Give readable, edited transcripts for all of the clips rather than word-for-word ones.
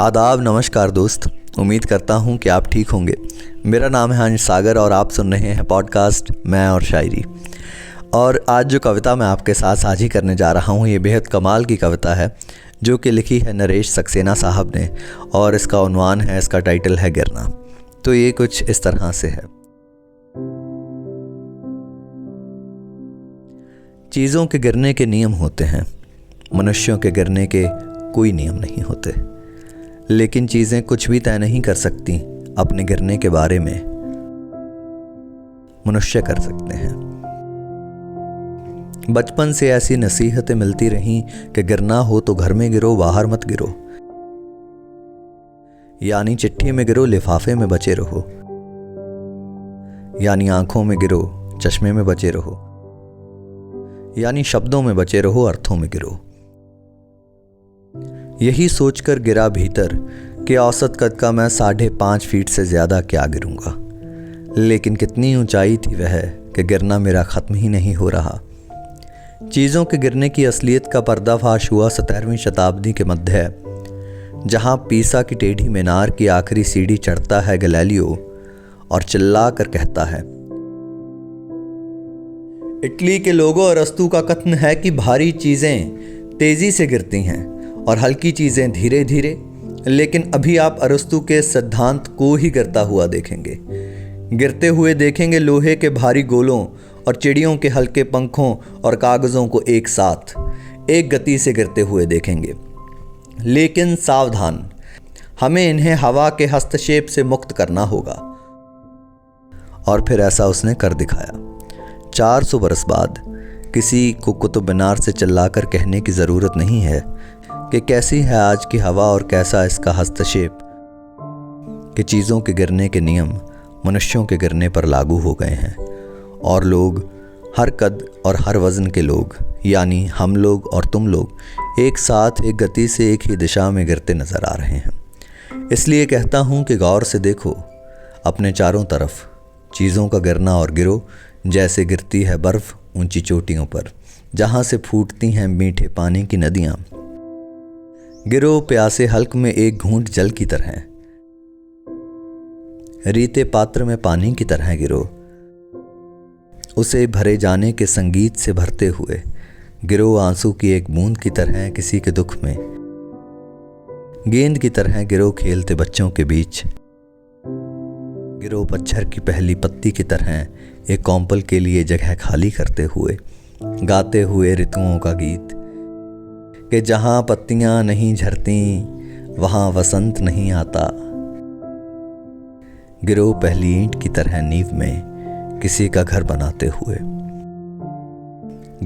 आदाब, नमस्कार दोस्त। उम्मीद करता हूँ कि आप ठीक होंगे। मेरा नाम है अंश सागर और आप सुन रहे हैं पॉडकास्ट मैं और शायरी। और आज जो कविता मैं आपके साथ साझी करने जा रहा हूँ, ये बेहद कमाल की कविता है जो कि लिखी है नरेश सक्सेना साहब ने, और इसका उन्वान है, इसका टाइटल है गिरना। तो ये कुछ इस तरह से है। चीज़ों के गिरने के नियम होते हैं, मनुष्यों के गिरने के कोई नियम नहीं होते। लेकिन चीज़ें कुछ भी तय नहीं कर सकती अपने गिरने के बारे में, मनुष्य कर सकते हैं। बचपन से ऐसी नसीहतें मिलती रहीं कि गिरना हो तो घर में गिरो, बाहर मत गिरो। यानी चिट्ठी में गिरो, लिफाफे में बचे रहो। यानी आंखों में गिरो, चश्मे में बचे रहो। यानी शब्दों में बचे रहो, अर्थों में गिरो। यही सोचकर गिरा भीतर कि औसत कद का मैं 5.5 फीट से ज्यादा क्या गिरूंगा। लेकिन कितनी ऊंचाई थी वह कि गिरना मेरा खत्म ही नहीं हो रहा। चीज़ों के गिरने की असलियत का पर्दाफाश हुआ 17वीं शताब्दी के मध्य, जहां पीसा की टेढ़ी मीनार की आखिरी सीढ़ी चढ़ता है गैलीलियो और चिल्ला कर कहता है, इटली के लोगों और अरस्तू का कथन है कि भारी चीज़ें तेज़ी से गिरती हैं और हल्की चीज़ें धीरे धीरे। लेकिन अभी आप अरस्तू के सिद्धांत को ही गिरता हुआ देखेंगे। गिरते हुए देखेंगे लोहे के भारी गोलों और चिड़ियों के हल्के पंखों और कागज़ों को एक साथ एक गति से गिरते हुए देखेंगे। लेकिन सावधान, हमें इन्हें हवा के हस्तक्षेप से मुक्त करना होगा। और फिर ऐसा उसने कर दिखाया। 400 बरस बाद किसी को कुतुब मीनार से चिल्लाकर कहने की ज़रूरत नहीं है कि कैसी है आज की हवा और कैसा इसका हस्तक्षेप, कि चीज़ों के गिरने के नियम मनुष्यों के गिरने पर लागू हो गए हैं। और लोग, हर कद और हर वज़न के लोग, यानी हम लोग और तुम लोग, एक साथ एक गति से एक ही दिशा में गिरते नज़र आ रहे हैं। इसलिए कहता हूँ कि गौर से देखो अपने चारों तरफ चीज़ों का गिरना और गिरो, जैसे गिरती है बर्फ़ ऊंची चोटियों पर, जहाँ से फूटती हैं मीठे पानी की नदियाँ। गिरो प्यासे हल्क में एक घूंट जल की तरह, रीते पात्र में पानी की तरह गिरो। उसे भरे जाने के संगीत से भरते हुए गिरो, आंसू की एक बूंद की तरह किसी के दुख में। गेंद की तरह गिरो खेलते बच्चों के बीच। गिरो पतझड़ की पहली पत्ती की तरह एक कॉम्पल के लिए जगह खाली करते हुए, गाते हुए ऋतुओं का गीत, कि जहां पत्तियां नहीं झरती वहां वसंत नहीं आता। गिरो पहली ईंट की तरह नींव में किसी का घर बनाते हुए।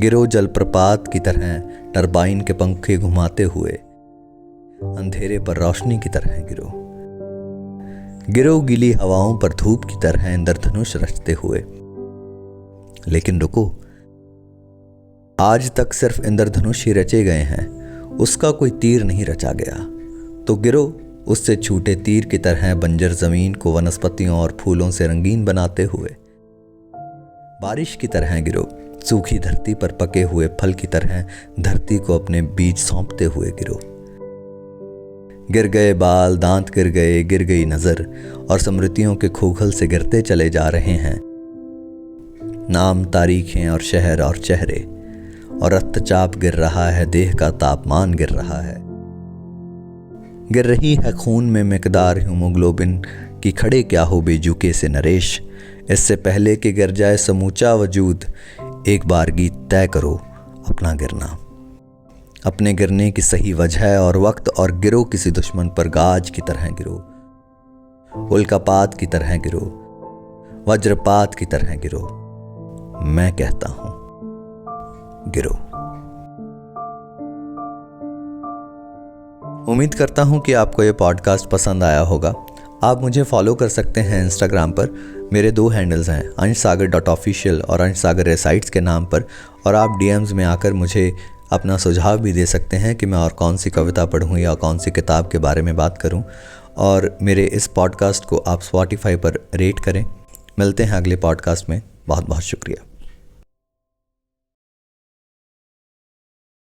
गिरो जलप्रपात की तरह टरबाइन के पंखे घुमाते हुए, अंधेरे पर रोशनी की तरह गिरो। गिरो गीली हवाओं पर धूप की तरह इंद्रधनुष रचते हुए। लेकिन रुको, आज तक सिर्फ इंद्रधनुष ही रचे गए हैं, उसका कोई तीर नहीं रचा गया। तो गिरो उससे छूटे तीर की तरह बंजर जमीन को वनस्पतियों और फूलों से रंगीन बनाते हुए। बारिश की तरह गिरो, सूखी धरती पर पके हुए फल की तरह धरती को अपने बीज सौंपते हुए गिरो। गिर गए बाल, दांत गिर गए, गिर गई नजर, और स्मृतियों के खोखल से गिरते चले जा रहे हैं नाम, तारीखें और शहर और चेहरे। और रक्तचाप गिर रहा है, देह का तापमान गिर रहा है। गिर रही है खून में मिकदार हीमोग्लोबिन की, खड़े क्या हो बेजुके से नरेश। इससे पहले कि गिर जाए समूचा वजूद, एक बार गीत तय करो अपना गिरना, अपने गिरने की सही वजह और वक्त। और गिरो किसी दुश्मन पर गाज की तरह गिरो, उल्कापात की तरह गिरो, वज्रपात की तरह गिरो। मैं कहता हूं गिरो। उम्मीद करता हूं कि आपको ये पॉडकास्ट पसंद आया होगा। आप मुझे फॉलो कर सकते हैं इंस्टाग्राम पर। मेरे 2 हैंडल्स हैं, anshsagar.official और anshsagar resides के नाम पर। और आप DMs में आकर मुझे अपना सुझाव भी दे सकते हैं कि मैं और कौन सी कविता पढ़ूं या कौन सी किताब के बारे में बात करूं। और मेरे इस पॉडकास्ट को आप Spotify पर रेट करें। मिलते हैं अगले पॉडकास्ट में। बहुत बहुत शुक्रिया।